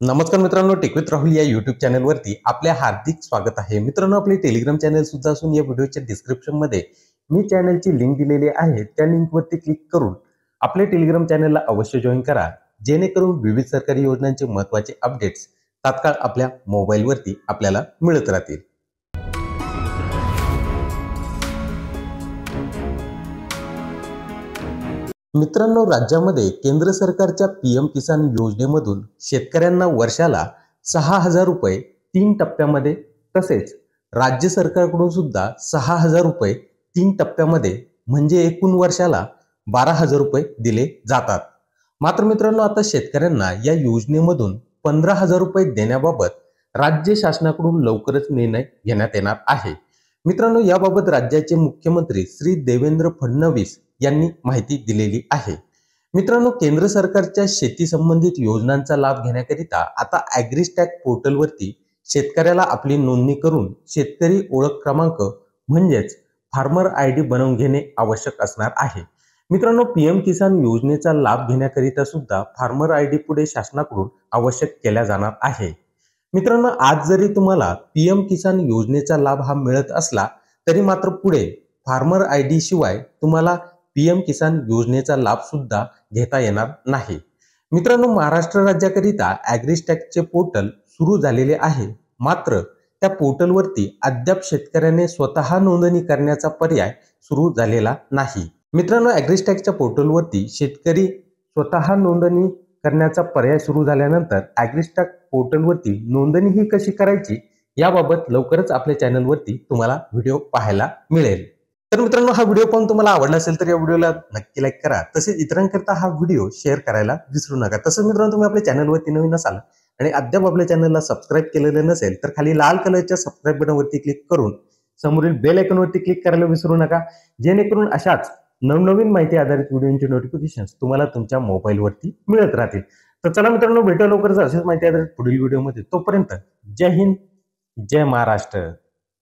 नमस्कार मित्रांनो, take with Rahul या यूट्यूब चॅनलवरती आपले हार्दिक स्वागत आहे। मित्रांनो, आपले टेलिग्राम चॅनल सुद्धा असून या व्हिडिओच्या डिस्क्रिप्शन मध्ये मी चॅनलची लिंक दिलेली आहे। त्या लिंकवरती क्लिक करून आपले टेलिग्राम चॅनलला अवश्य जॉइन करा, जेणेकरून विविध सरकारी योजनांचे महत्त्वाचे अपडेट्स तात्काळ आपल्या मोबाईलवरती आपल्याला मिळत राहतील। मित्रांनो, राज्यामध्ये केंद्र सरकारच्या पीएम किसान योजनेमधून शेतकऱ्यांना वर्षाला 6,000 रुपये 3 टप्प्यामध्ये, तसेच राज्य सरकारकडून सुद्धा 6,000 रुपये 3 टप्प्यामध्ये म्हणजे एकूण वर्षाला 12,000 रुपये दिले जातात। मात्र मित्रांनो, आता शेतकऱ्यांना या योजनेमधून 15,000 रुपये देण्याबाबत राज्य शासनाकडून लवकरच निर्णय घेण्यात येणार आहे। मित्रांनो, याबाबत राज्याचे मुख्यमंत्री श्री देवेंद्र फडणवीस यांनी माहिती दिलेली आहे। मित्रांनो, केंद्र सरकारच्या शेती संबंधित योजनांचा लाभ घेण्याकरिता आता ॲग्रीस्टॅक पोर्टलवरती शेतकऱ्याला आपली नोंदणी करून शेतकरी ओळख क्रमांक म्हणजेच फार्मर आयडी बनवून घेणे आवश्यक असणार आहे। मित्रांनो, पीएम किसान योजनेचा लाभ घेण्याकरिता सुद्धा फार्मर आयडी पुढे शासनाकडून आवश्यक केला जाणार आहे। मित्रांनो, आज जरी तुम्हाला पीएम किसान योजनेचा लाभ हा मिळत असला तरी मात्र पुढे फार्मर आयडी शिवाय तुम्हाला पीएम किसान योजनेचा लाभ सुद्धा घेता येणार नाही। मित्रांनो, महाराष्ट्र राज्याकरिता ॲग्रीस्टॅकचे पोर्टल सुरू झालेले आहे, मात्र त्या पोर्टलवरती अद्याप शेतकऱ्याने स्वतः नोंदणी करण्याचा पर्याय सुरू झालेला नाही। मित्रांनो, ॲग्रीस्टॅकच्या पोर्टलवरती शेतकरी स्वतः नोंदणी करण्याचा पर्याय सुरू झाल्यानंतर ॲग्रीस्टॅक पोर्टलवरती नोंदणी ही कशी करायची याबाबत लवकरच आपल्या चॅनलवरती तुम्हाला व्हिडिओ पाहायला मिळेल। तर मित्रांनो, हा व्हिडिओ पाहून तुम्हाला आवडला असेल तर या व्हिडिओला नक्की लाईक करा, तसेच इतरांकरता हा व्हिडिओ शेअर करायला विसरू नका। तसंच मित्रांनो, तुम्ही आपल्या चॅनलवरती नवीन असाल आणि अद्याप आपल्या चॅनलला सबस्क्राईब केलेले नसेल तर खाली लाल कलरच्या सबस्क्राईब बटनवरती क्लिक करून समोरील बेल आयकॉनवरती क्लिक करायला विसरू नका, जेणेकरून अशाच नवनवीन माहिती आधारित व्हिडिओचे नोटिफिकेशन्स तुम्हाला तुमच्या मोबाईलवरती मिळत राहतील। तर चला मित्रांनो, भेटूया लवकरच अशाच माहिती आधारित पुढील व्हिडिओमध्ये। तोपर्यंत जय हिंद, जय महाराष्ट्र।